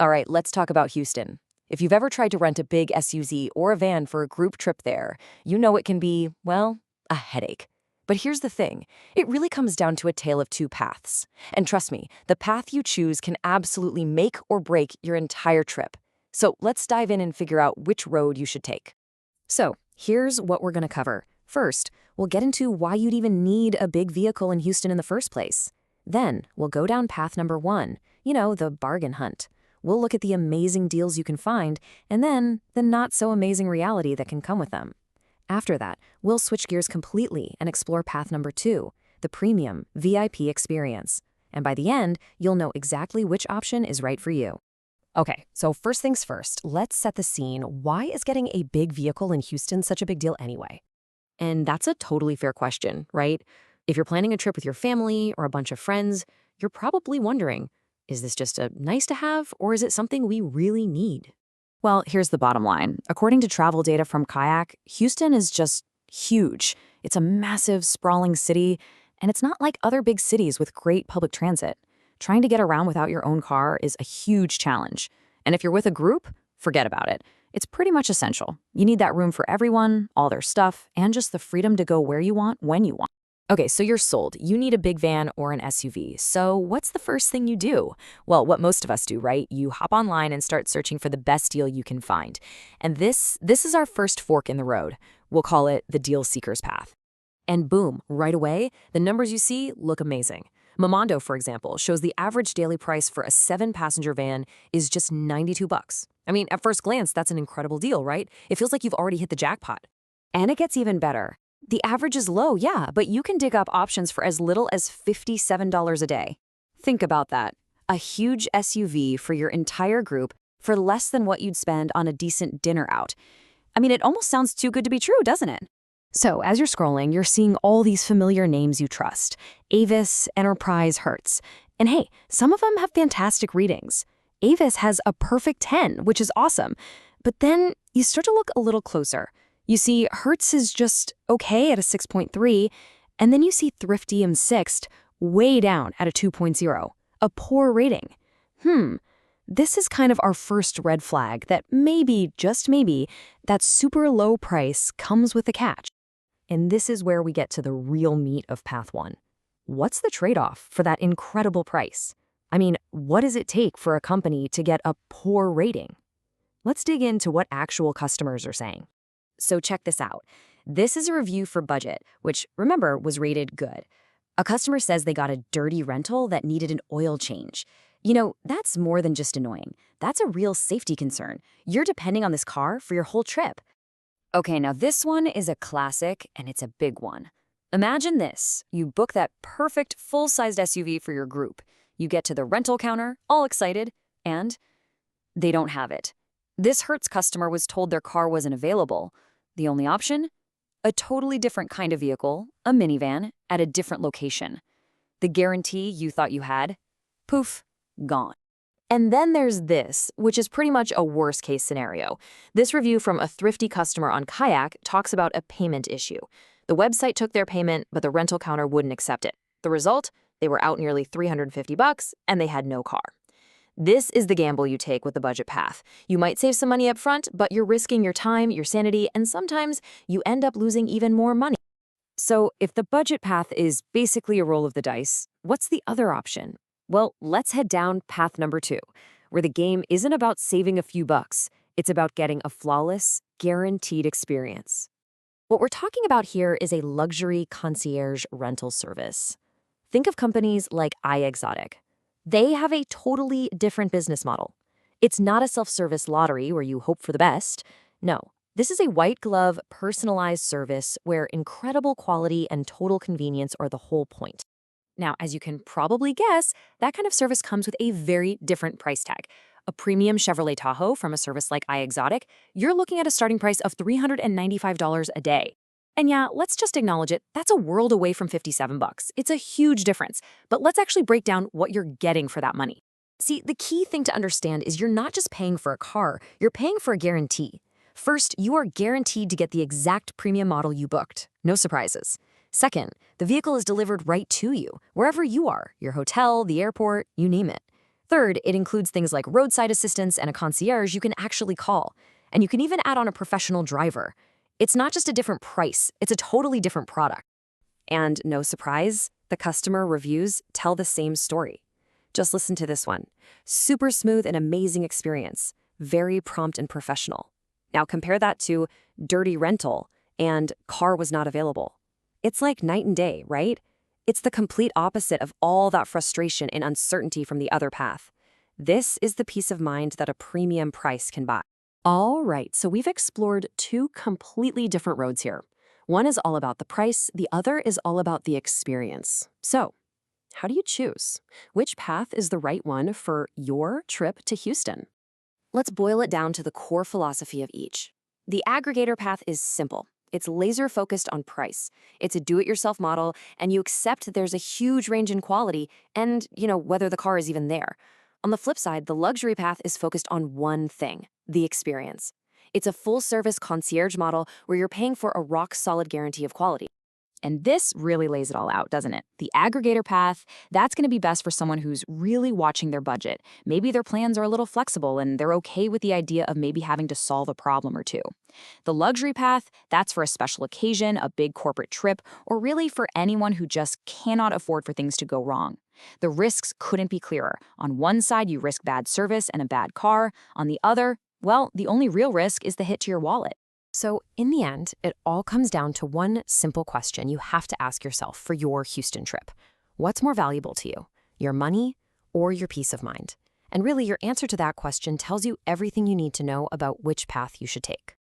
All right, let's talk about Houston. If you've ever tried to rent a big SUV or a van for a group trip there, you know it can be, well, a headache. But here's the thing, it really comes down to a tale of two paths. And trust me, the path you choose can absolutely make or break your entire trip. So let's dive in and figure out which road you should take. So here's what we're going to cover. First, we'll get into why you'd even need a big vehicle in Houston in the first place. Then we'll go down path number one, the bargain hunt. We'll look at the amazing deals you can find, and then the not-so-amazing reality that can come with them. After that, we'll switch gears completely and explore path number two, the premium VIP experience. And by the end, you'll know exactly which option is right for you. Okay, so first things first, let's set the scene. Why is getting a big vehicle in Houston such a big deal anyway? And that's a totally fair question, right? If you're planning a trip with your family or a bunch of friends, you're probably wondering, is this just a nice to have, or is it something we really need? Well, here's the bottom line. According to travel data from Kayak, Houston is just huge. It's a massive, sprawling city, and it's not like other big cities with great public transit. Trying to get around without your own car is a huge challenge. And if you're with a group, forget about it. It's pretty much essential. You need that room for everyone, all their stuff, and just the freedom to go where you want, when you want. Okay, so you're sold. You need a big van or an SUV. So what's the first thing you do? Well, what most of us do, right? You hop online and start searching for the best deal you can find. And this is our first fork in the road. We'll call it the deal seeker's path. And boom, right away, the numbers you see look amazing. Momondo, for example, shows the average daily price for a 7-passenger van is just $92. I mean, at first glance, that's an incredible deal, right? It feels like you've already hit the jackpot. And it gets even better. The average is low, yeah, but you can dig up options for as little as $57 a day. Think about that. A huge SUV for your entire group for less than what you'd spend on a decent dinner out. I mean, it almost sounds too good to be true, doesn't it? So as you're scrolling, you're seeing all these familiar names you trust. Avis, Enterprise, Hertz. And hey, some of them have fantastic readings. Avis has a perfect 10, which is awesome. But then you start to look a little closer. You see, Hertz is just okay at a 6.3, and then you see Thrifty and Sixt way down at a 2.0, a poor rating. This is kind of our first red flag that maybe, just maybe, that super low price comes with a catch. And this is where we get to the real meat of Path 1. What's the trade-off for that incredible price? I mean, what does it take for a company to get a poor rating? Let's dig into what actual customers are saying. So check this out. This is a review for Budget, which, remember, was rated good. A customer says they got a dirty rental that needed an oil change. That's more than just annoying. That's a real safety concern. You're depending on this car for your whole trip. Okay, now this one is a classic, and it's a big one. Imagine this. You book that perfect full-sized SUV for your group. You get to the rental counter, all excited, and they don't have it. This Hertz customer was told their car wasn't available. The only option? A totally different kind of vehicle, a minivan, at a different location. The guarantee you thought you had? Poof, gone. And then there's this, which is pretty much a worst-case scenario. This review from a thrifty customer on Kayak talks about a payment issue. The website took their payment, but the rental counter wouldn't accept it. The result? They were out nearly $350, and they had no car. This is the gamble you take with the budget path. You might save some money up front, but you're risking your time, your sanity, and sometimes you end up losing even more money. So if the budget path is basically a roll of the dice, what's the other option? Well, let's head down path number 2, where the game isn't about saving a few bucks. It's about getting a flawless, guaranteed experience. What we're talking about here is a luxury concierge rental service. Think of companies like iExotic. They have a totally different business model. It's not a self-service lottery where you hope for the best. No, this is a white-glove, personalized service where incredible quality and total convenience are the whole point. Now, as you can probably guess, that kind of service comes with a very different price tag. A premium Chevrolet Tahoe from a service like iExotic, you're looking at a starting price of $395 a day. And yeah, let's just acknowledge it, that's a world away from $57. It's a huge difference. But let's actually break down what you're getting for that money. See, the key thing to understand is you're not just paying for a car, you're paying for a guarantee. First, you are guaranteed to get the exact premium model you booked. No surprises. Second, the vehicle is delivered right to you, wherever you are, your hotel, the airport, you name it. Third, it includes things like roadside assistance and a concierge you can actually call. And you can even add on a professional driver. It's not just a different price, it's a totally different product. And no surprise, the customer reviews tell the same story. Just listen to this one. Super smooth and amazing experience. Very prompt and professional. Now compare that to dirty rental and car was not available. It's like night and day, right? It's the complete opposite of all that frustration and uncertainty from the other path. This is the peace of mind that a premium price can buy. All right, so we've explored two completely different roads here. One is all about the price, the other is all about the experience. So, how do you choose? Which path is the right one for your trip to Houston? Let's boil it down to the core philosophy of each. The aggregator path is simple. It's laser-focused on price. It's a do-it-yourself model, and you accept that there's a huge range in quality and, whether the car is even there. On the flip side, the luxury path is focused on one thing, the experience. It's a full-service concierge model where you're paying for a rock-solid guarantee of quality. And this really lays it all out, doesn't it? The aggregator path, that's going to be best for someone who's really watching their budget. Maybe their plans are a little flexible and they're okay with the idea of maybe having to solve a problem or two. The luxury path, that's for a special occasion, a big corporate trip, or really for anyone who just cannot afford for things to go wrong. The risks couldn't be clearer. On one side, you risk bad service and a bad car. On the other, well, the only real risk is the hit to your wallet. So in the end, it all comes down to one simple question you have to ask yourself for your Houston trip. What's more valuable to you, your money or your peace of mind? And really, your answer to that question tells you everything you need to know about which path you should take.